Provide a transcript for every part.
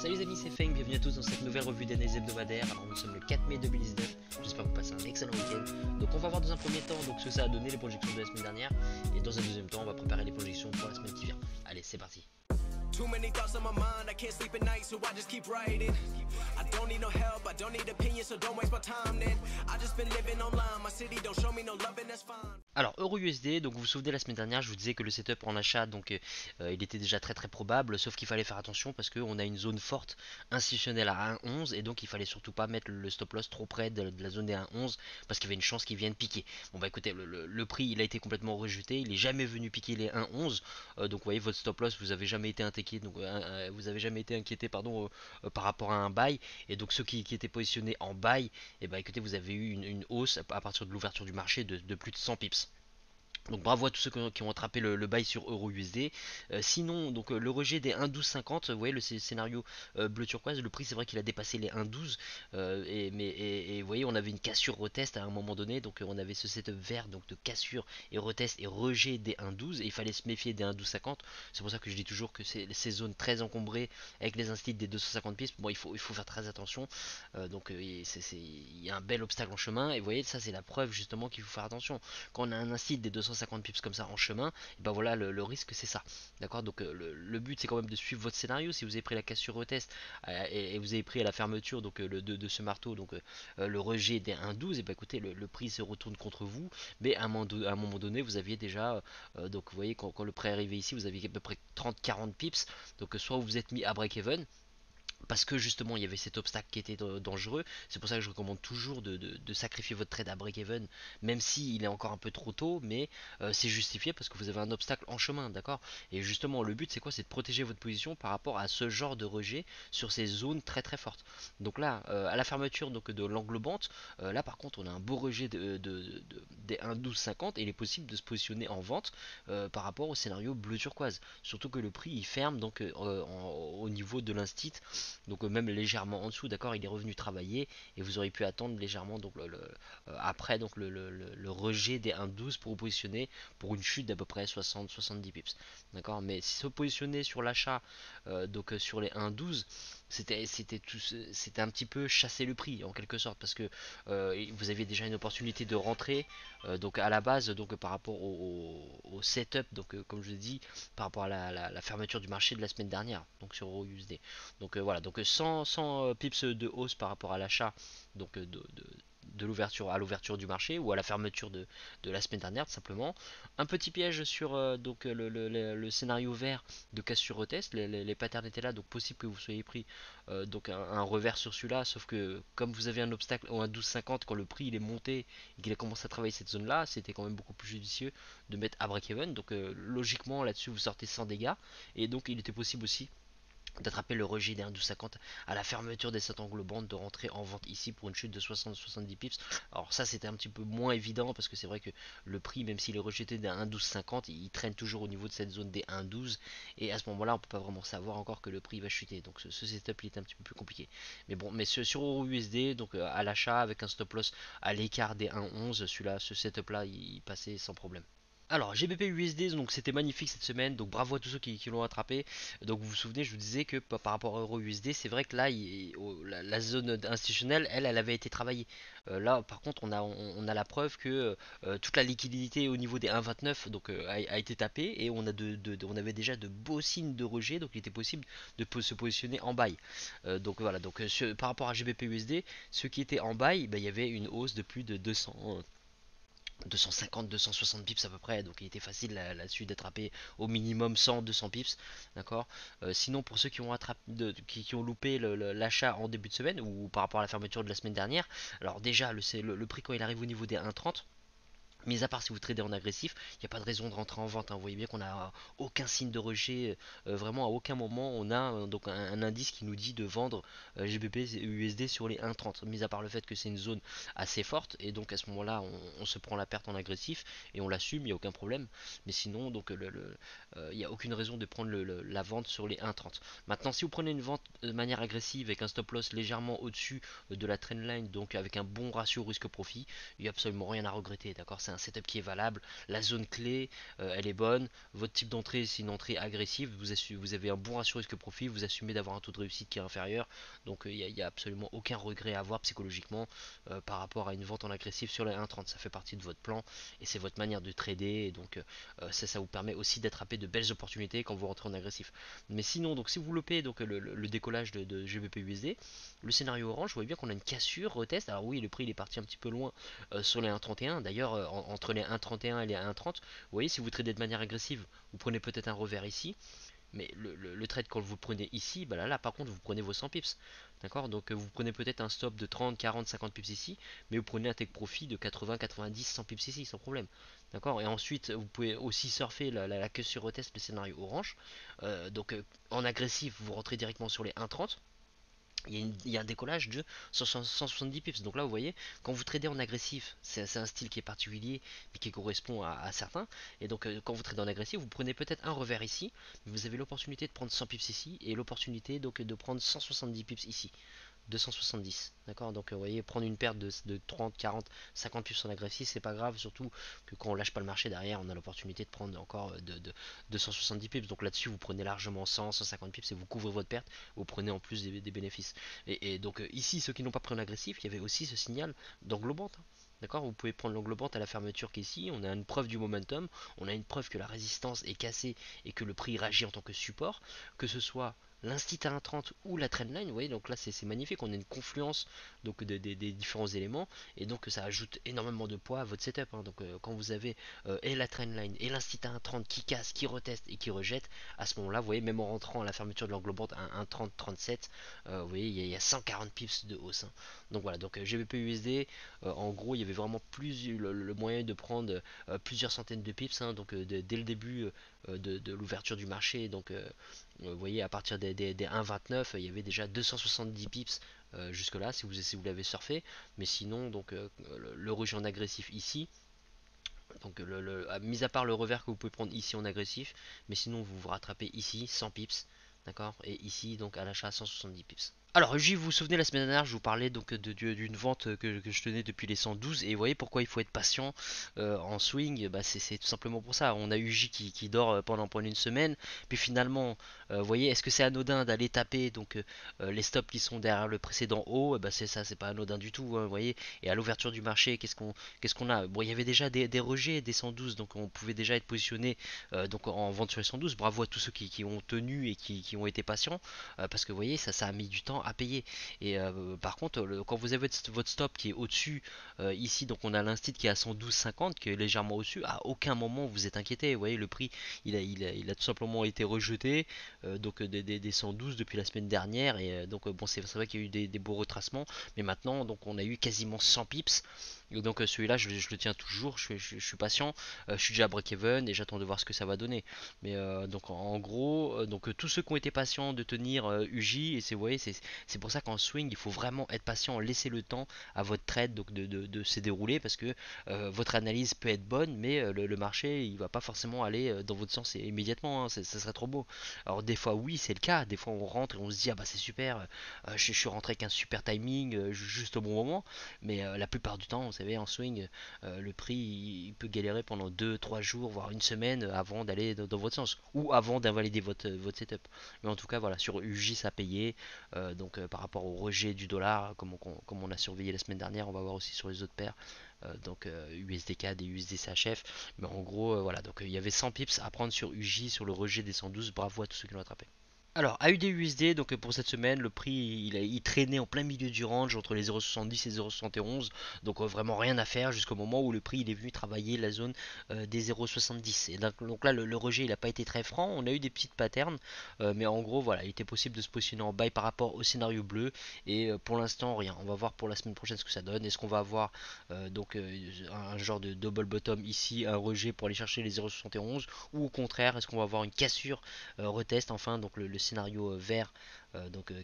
Salut les amis, c'est Feng, bienvenue à tous dans cette nouvelle revue d'analyse hebdomadaire. Alors nous sommes le 4 mai 2019, j'espère que vous passez un excellent week-end. Donc on va voir dans un premier temps ce que ça a donné les projections de la semaine dernière. Et dans un deuxième temps, on va préparer les projections pour la semaine qui vient. Allez, c'est parti. Too many thoughts on my mind, I can't sleep at night, so I just keep writing. I don't need no help, I don't need opinions, so don't waste my time then. I just been living online, my city don't show me no love and that's fine. Alors EURUSD, donc vous vous souvenez la semaine dernière, je vous disais que le setup en achat, donc il était déjà très probable, sauf qu'il fallait faire attention parce qu'on a une zone forte institutionnelle à 1,11 et donc il fallait surtout pas mettre le stop loss trop près de la zone des 1,11 parce qu'il y avait une chance qu'il vienne piquer. Bon bah écoutez, le prix il a été complètement rejeté, il est jamais venu piquer les 1,11, donc vous voyez votre stop loss, vous avez jamais été inquiété, donc vous avez jamais été inquiété pardon par rapport à un buy, et donc ceux qui étaient positionnés en buy, et bah écoutez, vous avez eu une hausse à partir de l'ouverture du marché de plus de 100 pips. Donc bravo à tous ceux qui ont attrapé le bail sur EURUSD. Sinon, donc le rejet des 1,1250, vous voyez le scénario bleu turquoise, le prix c'est vrai qu'il a dépassé les 1,12, et vous voyez on avait une cassure retest à un moment donné, donc on avait ce setup vert donc de cassure et retest et rejet des 1,12 et il fallait se méfier des 1,1250. C'est pour ça que je dis toujours que c'est ces zones très encombrées avec les instits des 250 pips. Bon, il faut faire très attention. Il y a un bel obstacle en chemin et vous voyez ça c'est la preuve justement qu'il faut faire attention. Quand on a un instit des 250 pips comme ça en chemin, et ben voilà le risque c'est ça, d'accord. Donc le but c'est quand même de suivre votre scénario. Si vous avez pris la cassure retest et vous avez pris à la fermeture donc de ce marteau donc le rejet des 1,12, et ben écoutez le prix se retourne contre vous, mais à un moment donné vous aviez déjà donc vous voyez quand le prix est arrivé ici vous aviez à peu près 30-40 pips, donc soit vous êtes mis à break even parce que justement il y avait cet obstacle qui était dangereux. C'est pour ça que je recommande toujours de sacrifier votre trade à break-even, même si il est encore un peu trop tôt, mais c'est justifié parce que vous avez un obstacle en chemin, d'accord. Et justement le but c'est quoi? C'est de protéger votre position par rapport à ce genre de rejet sur ces zones très fortes. Donc là à la fermeture donc de l'englobante, là par contre on a un beau rejet des 1,1250 et il est possible de se positionner en vente par rapport au scénario bleu turquoise, surtout que le prix il ferme donc au niveau de l'instit, donc même légèrement en dessous, d'accord. Il est revenu travailler et vous auriez pu attendre légèrement donc après donc le rejet des 1,12 pour vous positionner pour une chute d'à peu près 60-70 pips, d'accord. Mais si se positionner sur l'achat donc sur les 1,12, c'était un petit peu chasser le prix en quelque sorte parce que vous aviez déjà une opportunité de rentrer donc à la base donc par rapport au setup, donc comme je l'ai dit, par rapport à la fermeture du marché de la semaine dernière donc sur EURUSD. Donc voilà, donc 100 pips de hausse par rapport à l'achat donc de l'ouverture à l'ouverture du marché ou à la fermeture de la semaine dernière tout simplement. Un petit piège sur donc le scénario vert de cassure retest, les patterns étaient là, donc possible que vous soyez pris donc un revers sur celui-là, sauf que comme vous avez un obstacle ou un 12,50 quand le prix il est monté et qu'il a commencé à travailler cette zone là, c'était quand même beaucoup plus judicieux de mettre à break-even. Donc logiquement là-dessus vous sortez sans dégâts, et donc il était possible aussi d'attraper le rejet des 1,1250 à la fermeture des 7 englobantes, de rentrer en vente ici pour une chute de 60-70 pips. Alors ça c'était un petit peu moins évident parce que c'est vrai que le prix, même s'il est rejeté des 1,1250, il traîne toujours au niveau de cette zone des 1,12 et à ce moment là on peut pas vraiment savoir encore que le prix va chuter, donc ce setup il est un petit peu plus compliqué. Mais bon, mais sur EURUSD donc à l'achat avec un stop loss à l'écart des 1,11, celui-là, ce setup là il passait sans problème. Alors GBP USD, donc c'était magnifique cette semaine, donc bravo à tous ceux qui l'ont attrapé. Donc vous vous souvenez, je vous disais que par rapport à Euro USD, c'est vrai que là la zone institutionnelle elle avait été travaillée. Là par contre on a la preuve que toute la liquidité au niveau des 1,29 donc a été tapée, et on avait déjà de beaux signes de rejet, donc il était possible de se positionner en buy. Donc voilà, donc par rapport à GBP USD, ceux qui étaient en buy, il y avait une hausse de plus de 250-260 pips à peu près, donc il était facile là-dessus d'attraper au minimum 100-200 pips, d'accord. Sinon pour ceux qui ont qui ont loupé l'achat en début de semaine ou par rapport à la fermeture de la semaine dernière, alors déjà le prix quand il arrive au niveau des 1,30, mis à part si vous tradez en agressif, il n'y a pas de raison de rentrer en vente, hein. Vous voyez bien qu'on n'a aucun signe de rejet, vraiment à aucun moment on a donc un indice qui nous dit de vendre GBP USD sur les 1,30, mis à part le fait que c'est une zone assez forte, et donc à ce moment là on se prend la perte en agressif et on l'assume, il n'y a aucun problème. Mais sinon donc il n'y a aucune raison de prendre la vente sur les 1,30. Maintenant si vous prenez une vente de manière agressive avec un stop loss légèrement au dessus de la trendline, donc avec un bon ratio risque profit, il n'y a absolument rien à regretter, d'accord. c'est un setup qui est valable, la zone clé elle est bonne, votre type d'entrée c'est une entrée agressive, vous avez un bon ratio risque-profit, vous assumez d'avoir un taux de réussite qui est inférieur, donc il n'y a absolument aucun regret à avoir psychologiquement par rapport à une vente en agressif sur les 1,30, ça fait partie de votre plan et c'est votre manière de trader, et donc ça vous permet aussi d'attraper de belles opportunités quand vous rentrez en agressif. Mais sinon, donc si vous lopez donc le décollage de GBP USD, le scénario orange, vous voyez bien qu'on a une cassure retest. Alors oui, le prix il est parti un petit peu loin sur les 1,31. D'ailleurs, entre les 1,31 et les 1,30, vous voyez, si vous tradez de manière agressive, vous prenez peut-être un revers ici. Mais le trade, quand vous prenez ici, bah là par contre, vous prenez vos 100 pips. D'accord. Donc vous prenez peut-être un stop de 30, 40, 50 pips ici, mais vous prenez un take profit de 80, 90, 100 pips ici, sans problème. D'accord. Et ensuite, vous pouvez aussi surfer la queue sur retest, le scénario orange. En agressif, vous rentrez directement sur les 1,30. Il y a un décollage de 170 pips. Donc là, vous voyez, quand vous tradez en agressif, c'est un style qui est particulier, mais qui correspond à certains. Et donc, quand vous tradez en agressif, vous prenez peut-être un revers ici, mais vous avez l'opportunité de prendre 100 pips ici, et l'opportunité donc de prendre 170 pips ici. 270, d'accord. Donc vous voyez, prendre une perte de 30, 40, 50 pips en agressif, c'est pas grave, surtout que quand on lâche pas le marché derrière, on a l'opportunité de prendre encore de 270 pips. Donc là-dessus, vous prenez largement 100, 150 pips et vous couvrez votre perte, vous prenez en plus des bénéfices. Et donc ici, ceux qui n'ont pas pris en agressif, il y avait aussi ce signal d'englobante, hein. D'accord, vous pouvez prendre l'englobante à la fermeture qu'ici, on a une preuve du momentum, on a une preuve que la résistance est cassée et que le prix réagit en tant que support, que ce soit l'instit à 1,30 ou la trendline. Vous voyez, donc là c'est magnifique, on a une confluence donc des différents éléments, et donc ça ajoute énormément de poids à votre setup, hein. Donc quand vous avez et la trendline et l'instit à 1,30 qui casse, qui reteste et qui rejette, à ce moment là, vous voyez, même en rentrant à la fermeture de l'englobante à 1,30, 37, vous voyez, il y a 140 pips de hausse, hein. Donc voilà, donc GBP USD, en gros il y avait vraiment le moyen de prendre plusieurs centaines de pips, hein. Donc dès le début de l'ouverture du marché, donc vous voyez, à partir des 1,29, il y avait déjà 270 pips jusque là, si vous l'avez surfé. Mais sinon, donc le rejet en agressif ici, donc mis à part le revers que vous pouvez prendre ici en agressif, mais sinon vous vous rattrapez ici 100 pips, d'accord, et ici donc à l'achat 170 pips. Alors, vous vous souvenez, la semaine dernière, je vous parlais donc d'une vente que je tenais depuis les 112, et vous voyez pourquoi il faut être patient en swing. Bah, c'est tout simplement pour ça. On a eu qui dort pendant une semaine, puis finalement, vous voyez, est-ce que c'est anodin d'aller taper donc les stops qui sont derrière le précédent haut? Bah, c'est ça, c'est pas anodin du tout, hein, vous voyez. Et à l'ouverture du marché, qu'est-ce qu'on a? Bon, il y avait déjà des rejets des 112, donc on pouvait déjà être positionné donc en vente sur les 112. Bravo à tous ceux qui ont tenu et qui ont été patients, parce que vous voyez, ça a mis du temps à payer. Et par contre, quand vous avez votre stop qui est au-dessus, ici, donc on a l'instit qui est à 112,50, qui est légèrement au-dessus, à aucun moment vous êtes inquiété. Vous voyez, le prix, il a tout simplement été rejeté, donc des 112 depuis la semaine dernière. Et donc, bon, c'est vrai qu'il y a eu des beaux retracements, mais maintenant, donc on a eu quasiment 100 pips. Et donc celui-là, je le tiens toujours, je suis patient, je suis déjà à break-even et j'attends de voir ce que ça va donner. Mais donc en gros, tous ceux qui ont été patients de tenir UJ, et vous voyez, c'est pour ça qu'en swing, il faut vraiment être patient, laisser le temps à votre trade donc de se dérouler, parce que votre analyse peut être bonne, mais le marché, il va pas forcément aller dans votre sens immédiatement, hein, ça serait trop beau. Alors des fois, oui, c'est le cas, des fois on rentre et on se dit, ah bah c'est super, je suis rentré avec un super timing, juste au bon moment, mais la plupart du temps, vous savez, en swing, le prix, il peut galérer pendant 2, 3 jours, voire une semaine avant d'aller dans votre sens, ou avant d'invalider votre setup. Mais en tout cas, voilà, sur UJ, ça a payé. Par rapport au rejet du dollar, comme on a surveillé la semaine dernière, on va voir aussi sur les autres paires, USD-CAD et USD-CHF. Mais en gros, voilà, donc il y avait 100 pips à prendre sur UJ, sur le rejet des 112. Bravo à tous ceux qui l'ont attrapé. Alors, AUD-USD, donc pour cette semaine, le prix il traînait en plein milieu du range entre les 0,70 et 0,71, donc vraiment rien à faire jusqu'au moment où le prix il est venu travailler la zone des 0,70. Et donc là, le rejet il n'a pas été très franc, on a eu des petites patterns, mais en gros, voilà, il était possible de se positionner en buy par rapport au scénario bleu, et pour l'instant, rien. On va voir pour la semaine prochaine ce que ça donne. Est-ce qu'on va avoir un genre de double bottom ici, un rejet pour aller chercher les 0,71, ou au contraire, est-ce qu'on va avoir une cassure retest, enfin, donc le scénario vert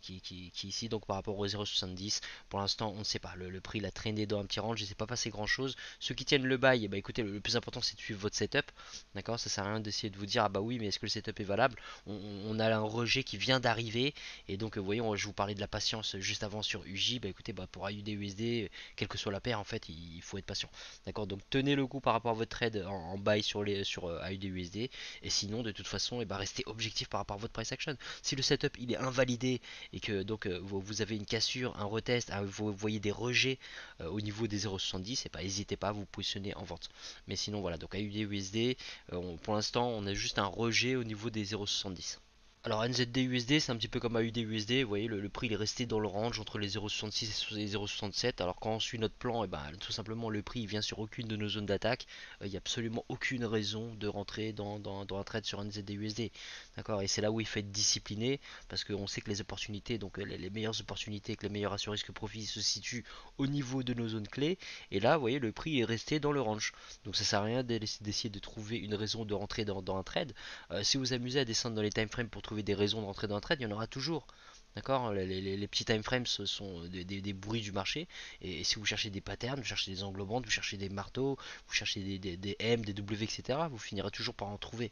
qui ici donc par rapport au 0,70 pour l'instant on ne sait pas, le prix il a traîné dans un petit range, il ne s'est pas passé grand chose. Ceux qui tiennent le bail, bah écoutez, le plus important c'est de suivre votre setup, d'accord, ça sert à rien d'essayer de vous dire ah bah oui mais est-ce que le setup est valable, on a un rejet qui vient d'arriver et donc vous voyez je vous parlais de la patience juste avant sur UJ, bah écoutez bah pour AUD USD quelle que soit la paire en fait il faut être patient, d'accord, donc tenez le coup par rapport à votre trade en buy sur AUD USD et sinon de toute façon et bah restez objectif par rapport à votre price action. Si le setup il est invalidé et que donc vous avez une cassure, un retest, vous voyez des rejets au niveau des 0,70 et bah n'hésitez pas à vous positionner en vente. Mais sinon voilà, donc AUD USD pour l'instant on a juste un rejet au niveau des 0,70. Alors NZD USD c'est un petit peu comme AUD USD, vous voyez le prix il est resté dans le range entre les 0,66 et les 0,67. Alors quand on suit notre plan, et ben, tout simplement le prix il vient sur aucune de nos zones d'attaque. Il n'y a absolument aucune raison de rentrer dans un trade sur NZD USD. D'accord, et c'est là où il faut être discipliné parce qu'on sait que les opportunités, donc les meilleures opportunités, que les meilleurs ratios risque-profit se situent au niveau de nos zones clés. Et là vous voyez le prix est resté dans le range. Donc ça sert à rien d'essayer de trouver une raison de rentrer dans un trade. Si vous amusez à descendre dans les time frames pour trouver des raisons de rentrer dans un trade, il y en aura toujours. D'accord, les petits time frames ce sont des bruits du marché. Et si vous cherchez des patterns, vous cherchez des angles bandes, vous cherchez des marteaux, vous cherchez des M, des W, etc., vous finirez toujours par en trouver.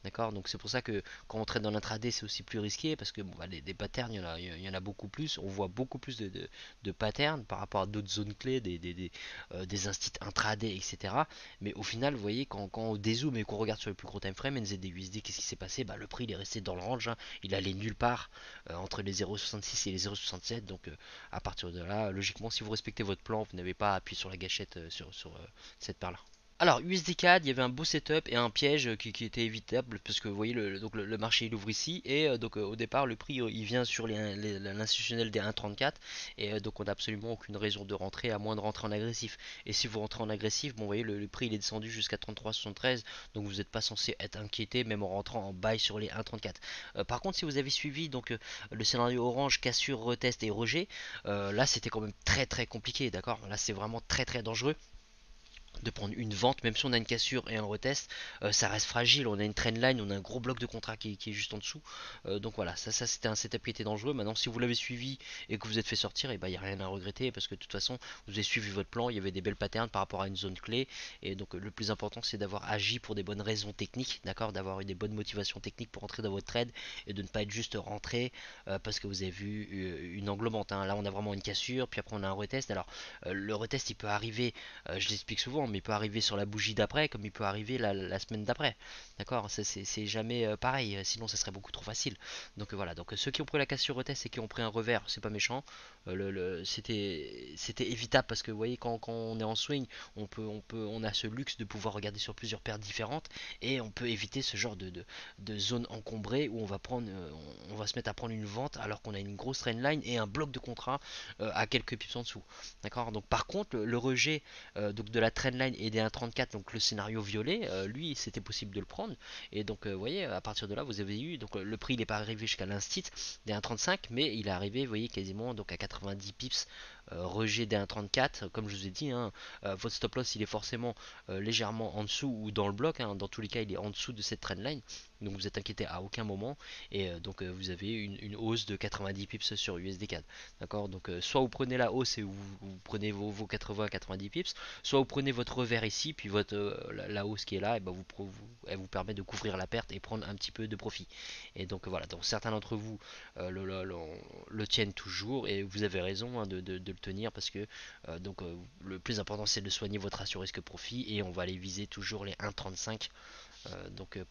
D'accord, donc c'est pour ça que quand on traite dans l'intraday c'est aussi plus risqué parce que bon, bah, des patterns il y en a beaucoup plus, on voit beaucoup plus de patterns par rapport à d'autres zones clés, des instits intraday, etc. Mais au final, vous voyez, quand on dézoome et qu'on regarde sur le plus gros time frame, NZD-USD, qu'est-ce qui s'est passé? Bah, le prix il est resté dans le range, hein. Il allait nulle part entre les 0,66 et les 0,67. Donc à partir de là, logiquement, si vous respectez votre plan, vous n'avez pas à appuyer sur la gâchette sur cette paire là. Alors, USD CAD, il y avait un beau setup et un piège qui était évitable parce que vous voyez, le marché il ouvre ici et donc au départ, le prix il vient sur l'institutionnel des 1,34 et donc on n'a absolument aucune raison de rentrer à moins de rentrer en agressif. Et si vous rentrez en agressif, bon, vous voyez, le prix il est descendu jusqu'à 33,73 donc vous n'êtes pas censé être inquiété même en rentrant en buy sur les 1,34. Par contre, si vous avez suivi donc le scénario orange, cassure, retest et rejet, là c'était quand même très très compliqué, d'accord? Là c'est vraiment très très dangereux de prendre une vente, même si on a une cassure et un retest, ça reste fragile. On a une trendline, on a un gros bloc de contrat qui est juste en dessous. Donc voilà, ça c'était un setup qui était dangereux. Maintenant, si vous l'avez suivi et que vous êtes fait sortir, et ben il n'y a rien à regretter parce que de toute façon, vous avez suivi votre plan. Il y avait des belles patterns par rapport à une zone clé. Et donc le plus important, c'est d'avoir agi pour des bonnes raisons techniques, d'accord, d'avoir eu des bonnes motivations techniques pour entrer dans votre trade et de ne pas être juste rentré parce que vous avez vu une englomente, hein. Là, on a vraiment une cassure, puis après on a un retest. Alors le retest, il peut arriver, je l'explique souvent, mais il peut arriver sur la bougie d'après comme il peut arriver la semaine d'après. D'accord, c'est jamais pareil, sinon ça serait beaucoup trop facile. Donc voilà, donc ceux qui ont pris la cassure retest et qui ont pris un revers, c'est pas méchant. C'était évitable parce que vous voyez, quand on est en swing, on a ce luxe de pouvoir regarder sur plusieurs paires différentes et on peut éviter ce genre de zone encombrée où on va se mettre à prendre une vente alors qu'on a une grosse trendline et un bloc de contrat à quelques pips en dessous. D'accord, donc par contre, le rejet donc de la trendline et des 1,34, donc le scénario violet, lui c'était possible de le prendre. Et donc vous voyez, à partir de là, vous avez eu, donc le prix il n'est pas arrivé jusqu'à l'instit des 1,35, mais il est arrivé, vous voyez, quasiment donc à 90 pips. Rejet des 1,34, comme je vous ai dit, hein, votre stop loss il est forcément légèrement en dessous ou dans le bloc, hein. Dans tous les cas il est en dessous de cette trendline, donc vous êtes inquiété à aucun moment et donc vous avez une hausse de 90 pips sur USD4. D'accord, donc soit vous prenez la hausse et vous prenez vos 80-90 pips, soit vous prenez votre revers ici, puis la hausse qui est là, et ben elle vous permet de couvrir la perte et prendre un petit peu de profit. Et donc voilà, donc certains d'entre vous le tiennent toujours, et vous avez raison, hein, de le tenir parce que le plus important c'est de soigner votre ratio risque-profit et on va aller viser toujours les 1,35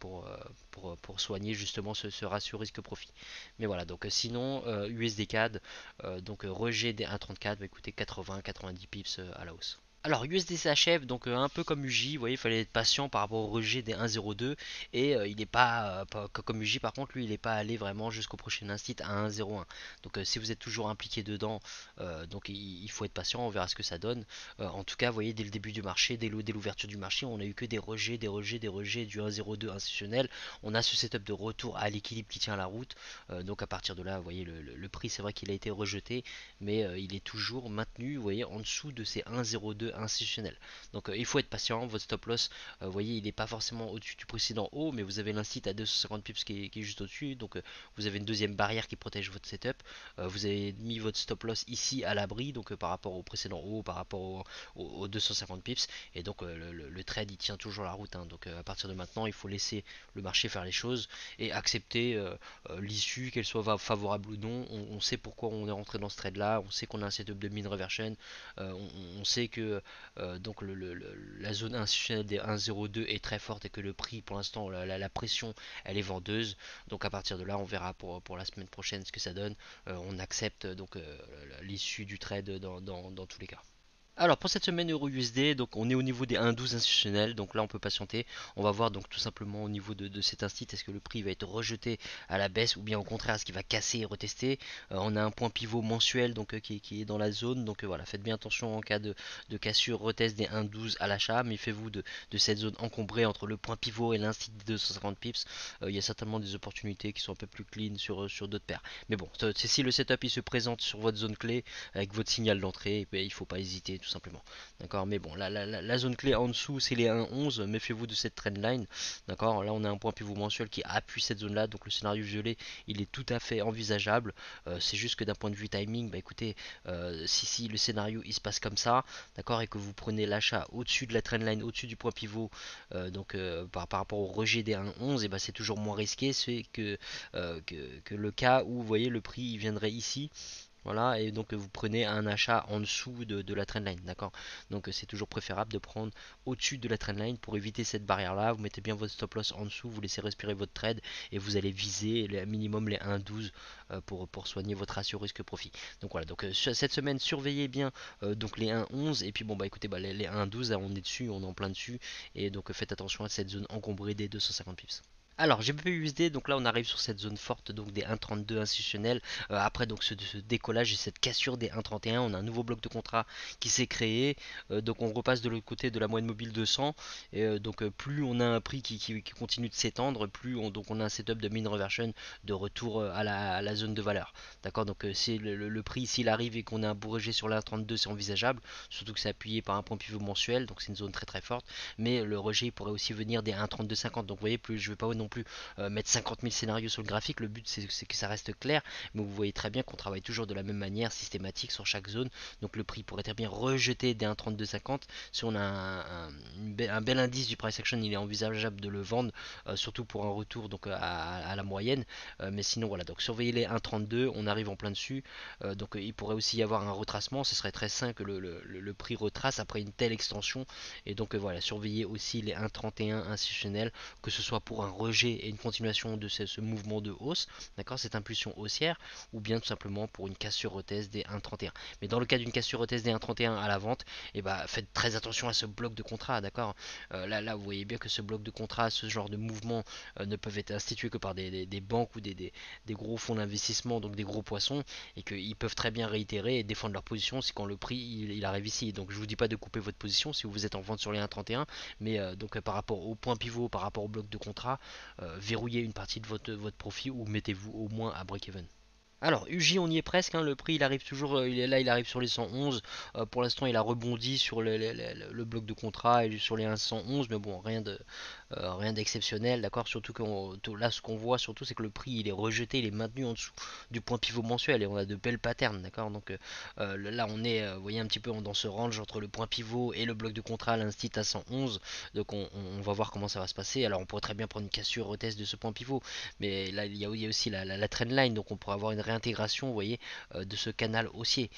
pour soigner justement ce ratio risque-profit. Mais voilà, donc sinon USD CAD, rejet des 1,34, bah, écoutez 80-90 pips à la hausse. Alors USD s'achève, donc un peu comme UJ, vous voyez, il fallait être patient par rapport au rejet des 1,02 et il n'est pas comme UJ, par contre lui il n'est pas allé vraiment jusqu'au prochain instit à 1,01. Donc si vous êtes toujours impliqué dedans, donc il faut être patient, on verra ce que ça donne. En tout cas, vous voyez, dès le début du marché, dès l'ouverture du marché, on a eu que des rejets, des rejets, des rejets du 1,02 institutionnel. On a ce setup de retour à l'équilibre qui tient la route. Donc à partir de là, vous voyez, le prix c'est vrai qu'il a été rejeté, mais il est toujours maintenu, vous voyez, en dessous de ces 1,02 institutionnel. Donc il faut être patient. Votre stop loss, vous voyez, il n'est pas forcément au-dessus du précédent haut, mais vous avez l'instit à 250 pips qui est juste au-dessus. Donc vous avez une deuxième barrière qui protège votre setup. Vous avez mis votre stop loss ici à l'abri, donc par rapport au précédent haut, par rapport aux 250 pips. Et donc le trade il tient toujours la route, hein. Donc à partir de maintenant, il faut laisser le marché faire les choses et accepter l'issue, qu'elle soit favorable ou non. On sait pourquoi on est rentré dans ce trade là, on sait qu'on a un setup de mean reversion, on sait que donc la zone institutionnelle des 1,02 est très forte et que le prix pour l'instant, la pression elle est vendeuse. Donc à partir de là, on verra pour la semaine prochaine ce que ça donne. On accepte donc l'issue du trade dans tous les cas. Alors pour cette semaine euro USD, donc on est au niveau des 1,12 institutionnels, donc là on peut patienter. On va voir donc tout simplement au niveau de cet instit, est-ce que le prix va être rejeté à la baisse ou bien au contraire est-ce qu'il va casser et retester. On a un point pivot mensuel donc qui est dans la zone, donc voilà, faites bien attention en cas de cassure, retest des 1,12 à l'achat, méfiez-vous de cette zone encombrée entre le point pivot et l'instit de 250 pips. Il y a certainement des opportunités qui sont un peu plus clean sur d'autres paires. Mais bon, si le setup il se présente sur votre zone clé avec votre signal d'entrée, il ne faut pas hésiter tout simplement. D'accord, mais bon, la zone clé en dessous, c'est les 1,11. Méfiez-vous de cette trendline. D'accord, là on a un point pivot mensuel qui appuie cette zone-là, donc le scénario violet, il est tout à fait envisageable. C'est juste que d'un point de vue timing, bah écoutez, si le scénario il se passe comme ça, d'accord, et que vous prenez l'achat au-dessus de la trendline, au-dessus du point pivot, par rapport au rejet des 1,11, et bah c'est toujours moins risqué, c'est que le cas où vous voyez le prix il viendrait ici. Voilà, et donc vous prenez un achat en dessous de la trendline, d'accord. Donc c'est toujours préférable de prendre au-dessus de la trendline pour éviter cette barrière là. Vous mettez bien votre stop loss en dessous, vous laissez respirer votre trade et vous allez viser minimum les 1,12 pour soigner votre ratio risque profit. Donc voilà, donc cette semaine surveillez bien donc les 1,11 et puis bon bah écoutez, les 1,12 on est dessus, on est en plein dessus, et donc faites attention à cette zone encombrée des 250 pips. Alors GBP USD, donc là on arrive sur cette zone forte donc des 1,32 institutionnels. Après donc ce décollage et cette cassure des 1,31, on a un nouveau bloc de contrat qui s'est créé. Donc on repasse de l'autre côté de la moyenne mobile 200. Et donc plus on a un prix qui continue de s'étendre, plus donc on a un setup de mean reversion de retour à la zone de valeur. D'accord, donc si le prix s'il arrive et qu'on a un beau rejet sur la 1,32, c'est envisageable, surtout que c'est appuyé par un point pivot mensuel, donc c'est une zone très très forte. Mais le rejet pourrait aussi venir des 1,3250. Donc vous voyez, plus je vais pas non plus mettre 50 000 scénarios sur le graphique. Le but c'est que ça reste clair, mais vous voyez très bien qu'on travaille toujours de la même manière, systématique sur chaque zone. Donc le prix pourrait très bien rejeter des 1,3250. Si on a un bel indice du price action, il est envisageable de le vendre, surtout pour un retour donc à la moyenne. Mais sinon voilà, donc surveillez les 1,32, on arrive en plein dessus. Donc il pourrait aussi y avoir un retracement, ce serait très sain que le prix retrace après une telle extension. Et donc voilà, surveillez aussi les 1,31 institutionnels, que ce soit pour un rejet et une continuation de ce mouvement de hausse, d'accord, cette impulsion haussière, ou bien tout simplement pour une cassure retest des 1,31. Mais dans le cas d'une cassure retest des 1,31 à la vente, et bah faites très attention à ce bloc de contrat, d'accord. Là vous voyez bien que ce bloc de contrat, ce genre de mouvement ne peuvent être institués que par des banques ou des gros fonds d'investissement, donc des gros poissons, et qu'ils peuvent très bien réitérer et défendre leur position si quand le prix il arrive ici. Donc je vous dis pas de couper votre position si vous êtes en vente sur les 1,31, mais donc par rapport au point pivot, par rapport au bloc de contrat, verrouillez une partie de votre profit ou mettez-vous au moins à break-even. Alors, UJ, on y est presque, hein, le prix il arrive toujours, il est là, il arrive sur les 111. Pour l'instant, il a rebondi sur le bloc de contrat et sur les 111, mais bon, rien d'exceptionnel, d'accord. Surtout que là, ce qu'on voit surtout, c'est que le prix il est rejeté, il est maintenu en dessous du point pivot mensuel et on a de belles patterns, d'accord. Donc là, on est, vous voyez, un petit peu dans ce range entre le point pivot et le bloc de contrat, l'instit à 111. Donc on va voir comment ça va se passer. Alors, on pourrait très bien prendre une cassure, retest de ce point pivot, mais là, il y a aussi la trendline, donc on pourrait avoir une réintégration, vous voyez, de ce canal haussier.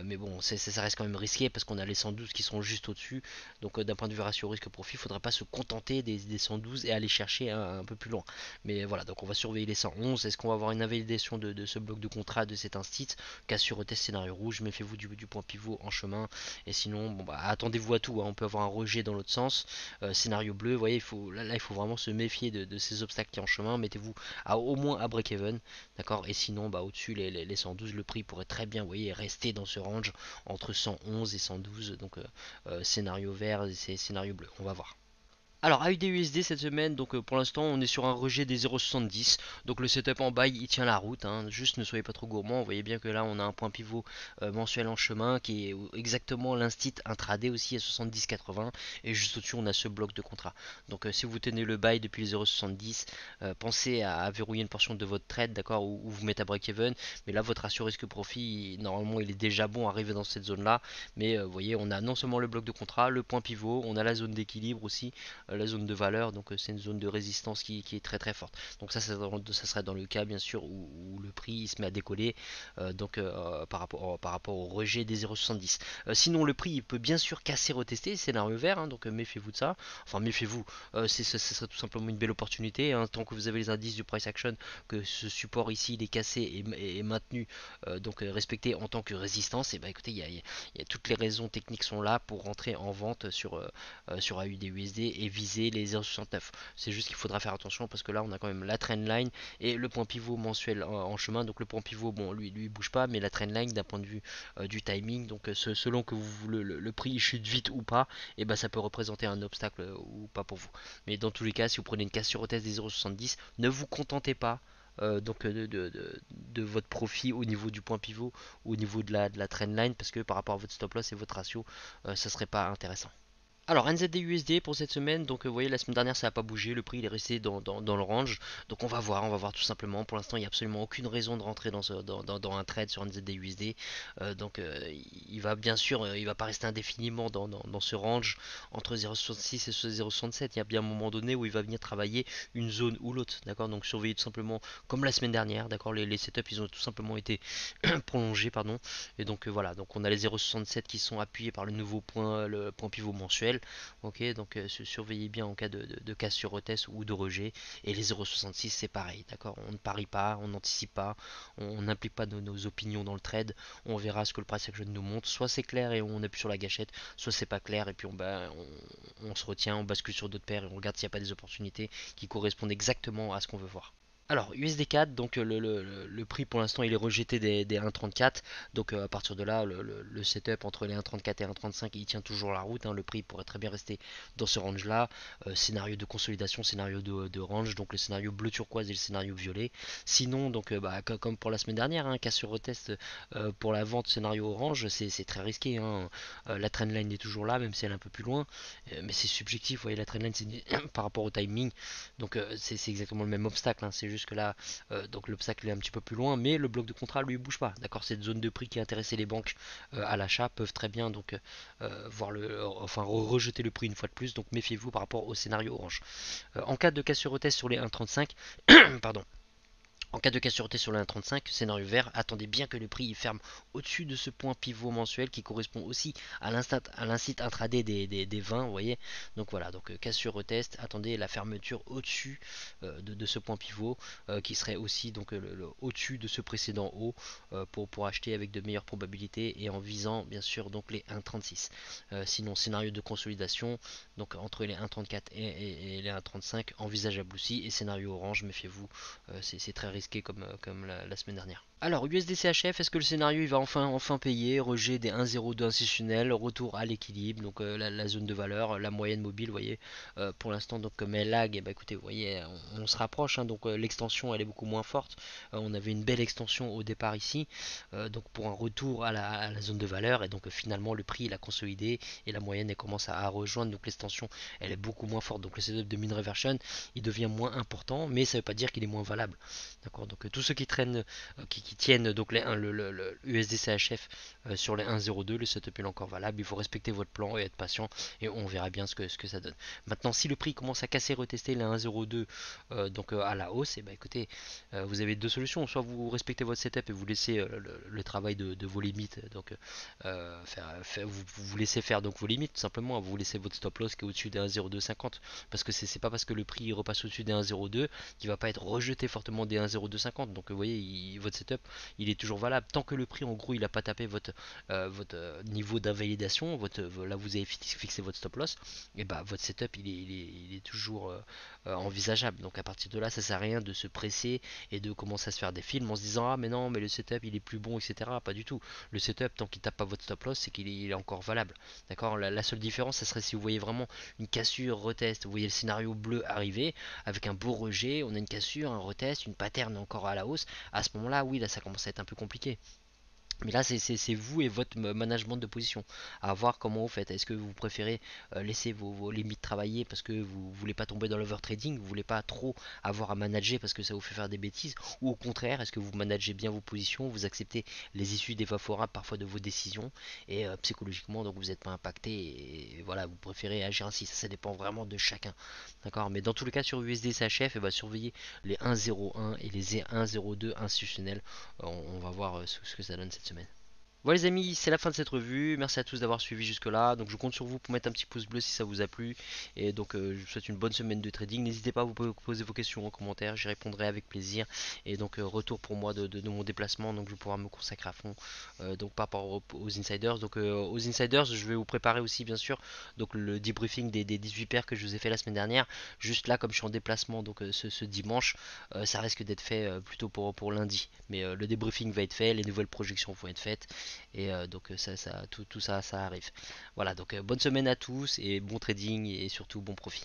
Mais bon, ça reste quand même risqué parce qu'on a les 112 qui sont juste au-dessus. Donc d'un point de vue ratio risque-profit, il ne faudra pas se contenter des 112 et aller chercher un peu plus loin. Mais voilà, donc on va surveiller les 111. Est-ce qu'on va avoir une invalidation de ce bloc de contrat, de cet instit? Cassure retest scénario rouge, méfiez-vous du point pivot en chemin. Et sinon, bon bah attendez-vous à tout, hein. On peut avoir un rejet dans l'autre sens. Scénario bleu, vous voyez, il faut vraiment se méfier de ces obstacles qui sont en chemin. Mettez-vous au moins à break-even, d'accord. Et sinon, bah au-dessus les 112, le prix pourrait très bien, vous voyez, rester dans ce range entre 111 et 112. Donc scénario vert et scénario bleu, on va voir. Alors AUD-USD cette semaine, donc pour l'instant on est sur un rejet des 0,70. Donc le setup en buy il tient la route, hein. Juste ne soyez pas trop gourmand. Vous voyez bien que là on a un point pivot mensuel en chemin qui est exactement l'instit intraday aussi à 70,80. Et juste au-dessus on a ce bloc de contrat. Donc si vous tenez le buy depuis les 0,70, pensez à verrouiller une portion de votre trade, d'accord, ou vous mettez à break-even. Mais là votre ratio risque-profit, normalement il est déjà bon arrivé dans cette zone là. Mais vous voyez on a non seulement le bloc de contrat, le point pivot, on a la zone d'équilibre aussi, la zone de valeur, donc c'est une zone de résistance qui est très très forte. Donc ça serait dans le cas bien sûr où le prix il se met à décoller, par rapport au rejet des 0,70. Sinon le prix il peut bien sûr casser, retester, scénario vert, hein, donc méfiez-vous de ça. Enfin méfiez-vous, ce serait tout simplement une belle opportunité, hein, tant que vous avez les indices du price action, que ce support ici il est cassé et maintenu, donc respecté en tant que résistance. Et bah écoutez, il y a toutes les raisons techniques sont là pour rentrer en vente sur AUD-USD et viser les 0,69. C'est juste qu'il faudra faire attention parce que là on a quand même la trendline et le point pivot mensuel en chemin. Donc le point pivot, bon lui bouge pas, mais la trendline d'un point de vue du timing, donc selon que le prix chute vite ou pas, et ben ça peut représenter un obstacle ou pas pour vous. Mais dans tous les cas, si vous prenez une casse sur retest des 0,70, ne vous contentez pas de votre profit au niveau du point pivot, au niveau de la trendline, parce que par rapport à votre stop loss et votre ratio, ça serait pas intéressant. Alors NZD-USD pour cette semaine, donc vous voyez la semaine dernière ça n'a pas bougé, le prix il est resté dans le range, donc on va voir tout simplement. Pour l'instant il n'y a absolument aucune raison de rentrer dans un trade sur NZD-USD, donc il va bien sûr, il va pas rester indéfiniment dans ce range entre 0,66 et 0,67. Il y a bien un moment donné où il va venir travailler une zone ou l'autre, d'accord. Donc surveillez tout simplement comme la semaine dernière, d'accord. Les setups ils ont tout simplement été prolongés, pardon, et donc voilà, donc on a les 0,67 qui sont appuyés par le point pivot mensuel. Ok, donc surveillez bien en cas de casse sur retest ou de rejet. Et les 0,66 c'est pareil, d'accord. On ne parie pas, on n'anticipe pas, on n'implique pas nos opinions dans le trade. On verra ce que le price action nous montre. Soit c'est clair et on appuie sur la gâchette, soit c'est pas clair et puis on se retient, on bascule sur d'autres paires et on regarde s'il n'y a pas des opportunités qui correspondent exactement à ce qu'on veut voir. Alors USD4, donc le prix pour l'instant il est rejeté des 1,34. Donc à partir de là le setup entre les 1,34 et 1,35 il tient toujours la route, hein. Le prix pourrait très bien rester dans ce range là. Scénario de consolidation, scénario de range, donc le scénario bleu turquoise et le scénario violet. Sinon donc comme pour la semaine dernière, hein, casse sur retest pour la vente scénario orange, c'est très risqué, hein. La trendline est toujours là même si elle est un peu plus loin, mais c'est subjectif. Vous voyez la trendline c'est par rapport au timing, donc c'est exactement le même obstacle, hein. C'est juste que là, donc l'obstacle est un petit peu plus loin, mais le bloc de contrat lui bouge pas. D'accord, cette zone de prix qui intéressait les banques à l'achat peuvent très bien donc rejeter le prix une fois de plus. Donc méfiez-vous par rapport au scénario orange. En cas de cassure retest sur les 1,35, pardon. En cas de casse sur le 1,35, scénario vert, attendez bien que le prix il ferme au-dessus de ce point pivot mensuel qui correspond aussi à l'instit intraday des 20, vous voyez. Donc voilà, donc casse sur retest, attendez la fermeture au-dessus de ce point pivot qui serait aussi donc au-dessus de ce précédent haut pour acheter avec de meilleures probabilités et en visant bien sûr donc les 1,36. Sinon scénario de consolidation, donc entre les 1,34 et les 1,35 envisageable aussi, et scénario orange, méfiez-vous, c'est très risqué comme la semaine dernière. Alors USDCHF, est-ce que le scénario il va enfin payer? Rejet des 1,02 institutionnels, retour à l'équilibre, donc la zone de valeur, la moyenne mobile, vous voyez, pour l'instant donc comme elle lag, et bah écoutez, vous voyez, on se rapproche, hein, donc l'extension elle est beaucoup moins forte. On avait une belle extension au départ ici, donc pour un retour à la zone de valeur, et donc finalement le prix il a consolidé et la moyenne elle commence à rejoindre, donc l'extension elle est beaucoup moins forte, donc le setup de mean reversion il devient moins important, mais ça veut pas dire qu'il est moins valable. D'accord, donc tous ceux qui traînent, qui tiennent donc le USDCHF sur les 1,02, le setup est encore valable. Il faut respecter votre plan et être patient, et on verra bien ce que ça donne. Maintenant, si le prix commence à casser, retester les 1,02 à la hausse, et bah écoutez, vous avez deux solutions. Soit vous respectez votre setup et vous laissez le travail de vos limites, donc vous laissez faire donc vos limites tout simplement. Vous laissez votre stop loss qui est au-dessus des 1,0250, parce que c'est pas parce que le prix repasse au-dessus des 1,02 qu'il va pas être rejeté fortement des 1,0250. Donc vous voyez, votre setup il est toujours valable. Tant que le prix, en gros, il n'a pas tapé votre niveau d'invalidation, là vous avez fixé votre stop loss, et bah votre setup il est toujours envisageable. Donc à partir de là, ça sert à rien de se presser et de commencer à se faire des films en se disant ah mais non mais le setup il est plus bon, etc. Pas du tout. Le setup, tant qu'il tape pas votre stop loss, c'est qu'il est encore valable. D'accord. La seule différence, ça serait si vous voyez vraiment une cassure, retest, vous voyez le scénario bleu arriver avec un beau rejet, on a une cassure, un retest, une pattern encore à la hausse. À ce moment-là, oui, là ça commence à être un peu compliqué. Mais là, c'est vous et votre management de position à voir comment vous faites. Est-ce que vous préférez laisser vos limites travailler parce que vous voulez pas tomber dans l'overtrading, vous voulez pas trop avoir à manager parce que ça vous fait faire des bêtises, ou au contraire, est-ce que vous managez bien vos positions, vous acceptez les issues défavorables parfois de vos décisions et psychologiquement donc vous n'êtes pas impacté et voilà, vous préférez agir ainsi. Ça dépend vraiment de chacun. D'accord. Mais dans tous les cas, sur USD CHF, et va surveiller les 1,01 et les 1,02 institutionnels. On va voir ce que ça donne cette semaine. Voilà les amis, c'est la fin de cette revue. Merci à tous d'avoir suivi jusque là. Donc je compte sur vous pour mettre un petit pouce bleu si ça vous a plu. Et donc je vous souhaite une bonne semaine de trading. N'hésitez pas à vous poser vos questions en commentaire, j'y répondrai avec plaisir. Et donc retour pour moi de mon déplacement. Donc je vais pouvoir me consacrer à fond donc par rapport aux insiders. Donc aux insiders, je vais vous préparer aussi bien sûr donc le debriefing des 18 paires que je vous ai fait la semaine dernière. Juste là, comme je suis en déplacement donc ce dimanche, ça risque d'être fait plutôt pour lundi. Mais le debriefing va être fait, les nouvelles projections vont être faites. Et donc tout ça arrive. Voilà, donc bonne semaine à tous et bon trading et surtout bon profit.